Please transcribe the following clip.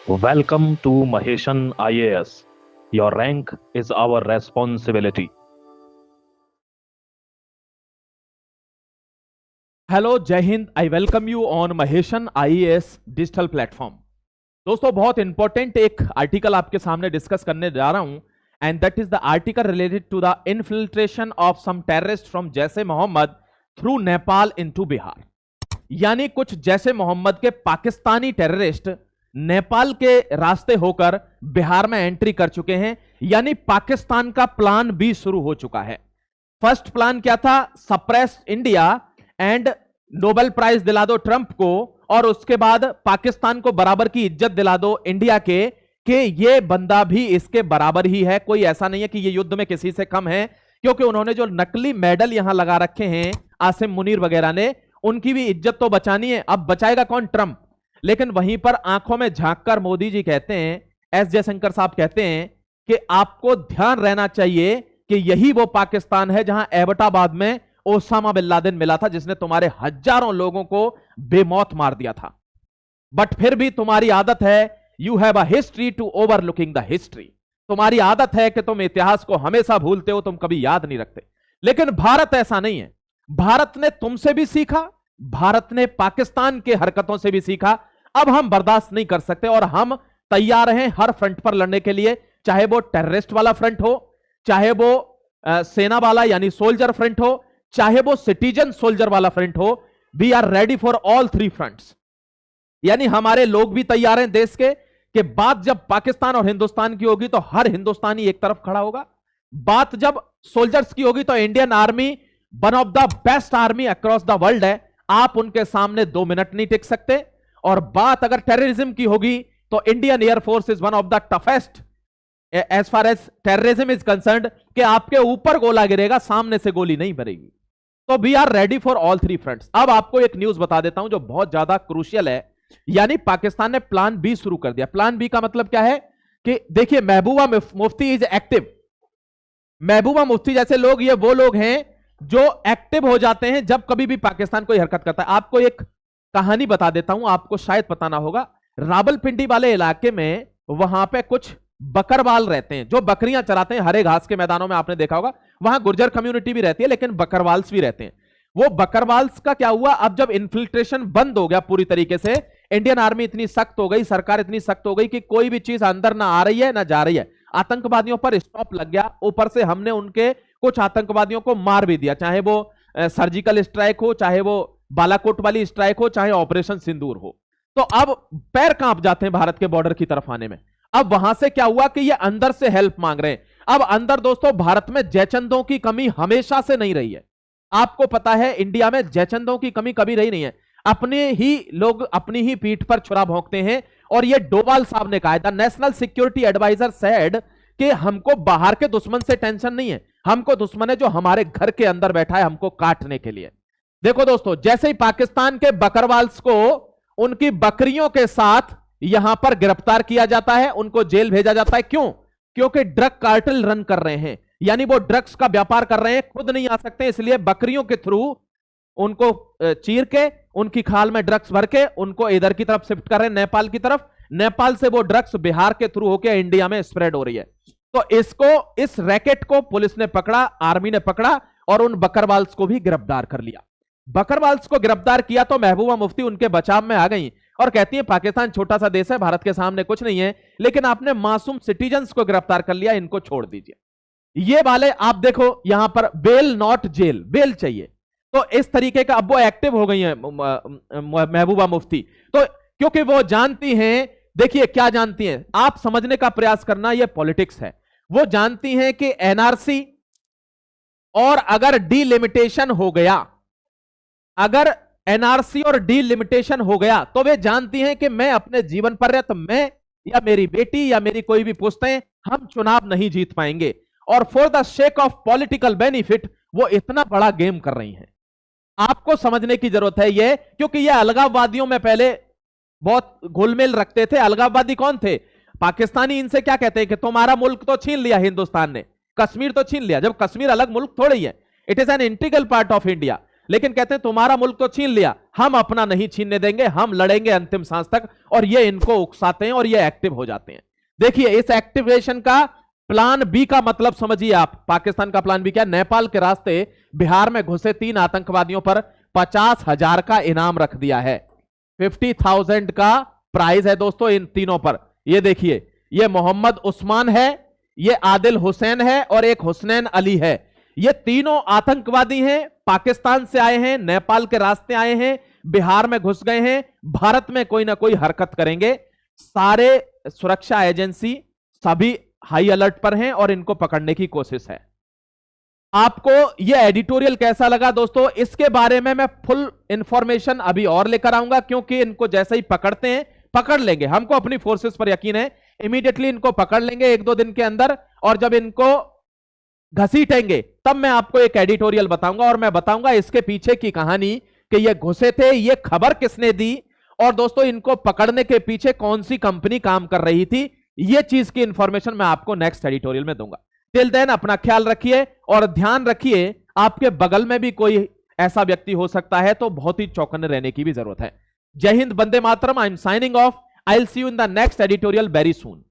Welcome to Maheshan IAS. Your rank is our responsibility. Hello जय हिंद। I welcome you on Maheshan IAS digital platform. दोस्तों, बहुत important एक article आपके सामने डिस्कस करने जा रहा हूं, and that is the article related to the infiltration of some terrorist from जैसे मोहम्मद थ्रू नेपाल इनटू बिहार। यानी कुछ जैसे मोहम्मद के पाकिस्तानी टेररिस्ट नेपाल के रास्ते होकर बिहार में एंट्री कर चुके हैं। यानी पाकिस्तान का प्लान बी शुरू हो चुका है। फर्स्ट प्लान क्या था? Suppress India and Nobel prize दिला दो ट्रंप को, और उसके बाद पाकिस्तान को बराबर की इज्जत दिला दो इंडिया के कि ये बंदा भी इसके बराबर ही है, कोई ऐसा नहीं है कि ये युद्ध में किसी से कम है। क्योंकि उन्होंने जो नकली मेडल यहां लगा रखे हैं आसिम मुनीर वगैरह ने, उनकी भी इज्जत तो बचानी है। अब बचाएगा कौन? ट्रंप। लेकिन वहीं पर आंखों में झांककर मोदी जी कहते हैं, एस जयशंकर साहब कहते हैं कि आपको ध्यान रहना चाहिए कि यही वो पाकिस्तान है जहां एबटाबाद में ओसामा बिन लादेन मिला था, जिसने तुम्हारे हजारों लोगों को बेमौत मार दिया था। बट फिर भी तुम्हारी आदत है, you have a history to overlooking the history. तुम्हारी आदत है कि तुम इतिहास को हमेशा भूलते हो, तुम कभी याद नहीं रखते। लेकिन भारत ऐसा नहीं है। भारत ने तुमसे भी सीखा, भारत ने पाकिस्तान के हरकतों से भी सीखा। अब हम बर्दाश्त नहीं कर सकते और हम तैयार हैं हर फ्रंट पर लड़ने के लिए, चाहे वो टेररिस्ट वाला फ्रंट हो, चाहे वो सेना वाला यानी सोल्जर फ्रंट हो, चाहे वो सिटीजन सोल्जर वाला फ्रंट हो। We are ready for all three fronts. यानी हमारे लोग भी तैयार हैं देश के कि बात जब पाकिस्तान और हिंदुस्तान की होगी तो हर हिंदुस्तानी एक तरफ खड़ा होगा। बात जब सोल्जर्स की होगी तो Indian army one of the best army across the world है, आप उनके सामने 2 मिनट नहीं टिक सकते। और बात अगर टेररिज्म की होगी तो Indian air force is one of the toughest as far as terrorism is concerned, कि आपके ऊपर गोला गिरेगा, सामने से गोली नहीं भरेगी। तो we are ready for all three fronts. अब आपको एक न्यूज बता देता हूं जो बहुत ज्यादा क्रूशियल है। यानी पाकिस्तान ने प्लान बी शुरू कर दिया। प्लान बी का मतलब क्या है कि देखिए, महबूबा मुफ्ती इज एक्टिव। महबूबा मुफ्ती जैसे लोग, ये वो लोग हैं जो एक्टिव हो जाते हैं जब कभी भी पाकिस्तान कोई हरकत करता है। आपको एक कहानी बता देता हूं, आपको शायद पता ना होगा। रावलपिंडी वाले इलाके में वहां पे कुछ बकरवाल रहते हैं जो बकरियां चराते हैं हरे घास के मैदानों में, आपने देखा होगा। वहां गुर्जर कम्युनिटी भी रहती है लेकिन बकरवाल्स भी रहते हैं। वो बकरवाल्स का क्या हुआ, अब जब इन्फिल्ट्रेशन बंद हो गया पूरी तरीके से, इंडियन आर्मी इतनी सख्त हो गई, सरकार इतनी सख्त हो गई कि कोई भी चीज अंदर ना आ रही है ना जा रही है। आतंकवादियों पर स्टॉप लग गया। ऊपर से हमने उनके कुछ आतंकवादियों को मार भी दिया, चाहे वो सर्जिकल स्ट्राइक हो, चाहे वो बालाकोट वाली स्ट्राइक हो, चाहे ऑपरेशन सिंदूर हो। तो अब पैर कांप जाते हैं भारत के बॉर्डर की तरफ आने में। अब वहां से क्या हुआ कि ये अंदर से हेल्प मांग रहे हैं। अब अंदर दोस्तों, भारत में जयचंदों की कमी हमेशा से नहीं रही है। आपको पता है इंडिया में जयचंदों की कमी कभी रही नहीं है। अपने ही लोग अपनी ही पीठ पर छुरा भोंकते हैं। और ये डोवाल साहब ने कहा था, नेशनल सिक्योरिटी एडवाइजर सेड, कि हमको बाहर के दुश्मन से टेंशन नहीं है, हमको दुश्मन है जो हमारे घर के अंदर बैठा है हमको काटने के लिए। देखो दोस्तों, जैसे ही पाकिस्तान के बकरवाल्स को उनकी बकरियों के साथ यहां पर गिरफ्तार किया जाता है, उनको जेल भेजा जाता है। क्यों? क्योंकि ड्रग कार्टेल रन कर रहे हैं, यानी वो ड्रग्स का व्यापार कर रहे हैं, खुद नहीं आ सकते, इसलिए बकरियों के थ्रू उनको चीर के, उनकी खाल में ड्रग्स भर के उनको इधर की तरफ शिफ्ट कर रहे हैं, नेपाल की तरफ। नेपाल से वो ड्रग्स बिहार के थ्रू होकर इंडिया में स्प्रेड हो रही है। तो इसको, इस रैकेट को पुलिस ने पकड़ा, आर्मी ने पकड़ा और उन बकरवाल्स को भी गिरफ्तार कर लिया। बकरवाल्स को गिरफ्तार किया तो महबूबा मुफ्ती उनके बचाव में आ गई और कहती है, पाकिस्तान छोटा सा देश है, भारत के सामने कुछ नहीं है, लेकिन आपने मासूम सिटीजन्स को गिरफ्तार कर लिया, इनको छोड़ दीजिए। ये वाले आप देखो यहां पर, बेल नॉट जेल, बेल चाहिए। तो इस तरीके का अब वो एक्टिव हो गई है महबूबा मुफ्ती। तो क्योंकि वो जानती हैं, देखिए क्या जानती हैं, आप समझने का प्रयास करना, ये पॉलिटिक्स है। वो जानती हैं कि एनआरसी और अगर डीलिमिटेशन हो गया, अगर एनआरसी और डीलिमिटेशन हो गया, तो वे जानती हैं कि मैं अपने जीवन पर्यंत, मैं या मेरी बेटी या मेरी कोई भी पुश्तें, हम चुनाव नहीं जीत पाएंगे। और for the shake of political benefit वो इतना बड़ा गेम कर रही हैं। आपको समझने की जरूरत है ये, क्योंकि ये अलगाववादियों में पहले बहुत घुलमिल रखते थे। अलगाववादी कौन थे? पाकिस्तानी। इनसे क्या कहते हैं कि तुम्हारा मुल्क तो छीन लिया हिंदुस्तान ने, कश्मीर तो छीन लिया, जब कश्मीर अलग मुल्क थोड़ी है, it is an integral part of India. लेकिन कहते हैं तुम्हारा मुल्क तो छीन लिया, हम अपना नहीं छीनने देंगे, हम लड़ेंगे अंतिम सांस तक। और ये इनको उकसाते हैं और ये एक्टिव हो जाते हैं। देखिए इस एक्टिवेशन का प्लान बी का मतलब समझिए आप। पाकिस्तान का प्लान बी क्या? नेपाल के रास्ते बिहार में घुसे 3 आतंकवादियों पर 50,000 का इनाम रख दिया है। 50,000 का प्राइज है दोस्तों इन तीनों पर। ये देखिए, ये मोहम्मद उस्मान है, ये आदिल हुसैन है और एक हुसनैन अली है। ये तीनों आतंकवादी हैं, पाकिस्तान से आए हैं, नेपाल के रास्ते आए हैं, बिहार में घुस गए हैं, भारत में कोई ना कोई हरकत करेंगे। सारे सुरक्षा एजेंसी सभी हाई अलर्ट पर हैं और इनको पकड़ने की कोशिश है। आपको यह एडिटोरियल कैसा लगा दोस्तों? इसके बारे में मैं फुल इंफॉर्मेशन अभी और लेकर आऊंगा, क्योंकि इनको जैसे ही पकड़ते हैं, पकड़ लेंगे, हमको अपनी फोर्सेस पर यकीन है, इमीडिएटली इनको पकड़ लेंगे 1-2 दिन के अंदर। और जब इनको घसीटेंगे तब मैं आपको एक एडिटोरियल बताऊंगा और मैं बताऊंगा इसके पीछे की कहानी, कि ये घुसे थे, ये खबर किसने दी, और दोस्तों इनको पकड़ने के पीछे कौन सी कंपनी काम कर रही थी। ये चीज की इंफॉर्मेशन मैं आपको नेक्स्ट एडिटोरियल में दूंगा। टिल देन अपना ख्याल रखिए और ध्यान रखिए, आपके बगल में भी कोई ऐसा व्यक्ति हो सकता है, तो बहुत ही चौकन्ने रहने की भी जरूरत है। जय हिंद, वंदे मातरम। I am signing off. I will see you in the next editorial very soon.